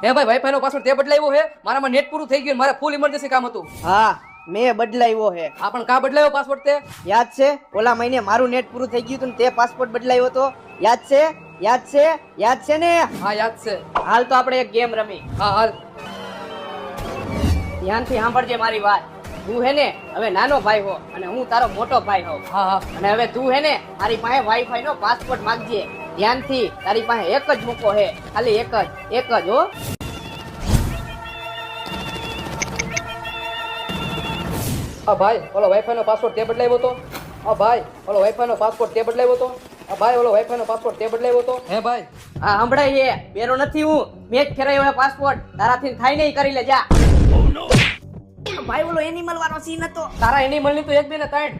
હે ભાઈ વાઈફાઈ નો પાસવર્ડ તે બદલાવ્યો હે? મારામાં નેટ પૂરું થઈ ગયું, મારે ફૂલ ઇમરજન્સી કામ હતું. હા મેં બદલાવ્યો હે. આ પણ કા બદલાવ્યો પાસવર્ડ તે? યાદ છે ઓલા મહિને મારું નેટ પૂરું થઈ ગયું હતું ને તે પાસપોર્ટ બદલાવ્યો હતો? યાદ છે? યાદ છે? યાદ છે ને? હા યાદ છે. હાલ તો આપણે એક ગેમ રમી. હા હાલ. ધ્યાનથી સાંભળજે મારી વાત. તું હે ને હવે નાનો ભાઈ હો અને હું તારો મોટો ભાઈ હોઉં. હા હા. અને હવે તું હે ને મારી પાસે વાઈફાઈ નો પાસપોર્ટ માંગજે. ધ્યાનથી, તારી પાસે એક જ મૂકો હે, ખાલી એક જ હો. આ ભાઈ ઓલો વાઈફાઈ નો પાસવર્ડ તે બદલાવ્યો હતો? આ ભાઈ ઓલો વાઈફાઈ નો પાસવર્ડ તે બદલાવ્યો હતો? આ ભાઈ ઓલો વાઈફાઈ નો પાસવર્ડ તે બદલાવ્યો હતો? હે ભાઈ આ હંભળાય હે, બેરો નથી હું, મેં જ ફેરાયો હે પાસપોર્ટ. તારાથી થાય નહીં, કરી લે જા. ભાઈ ઓલો એનિમલ વાળો સીન હતો. તારા એનિમલ ની તો 1 2 ને 3.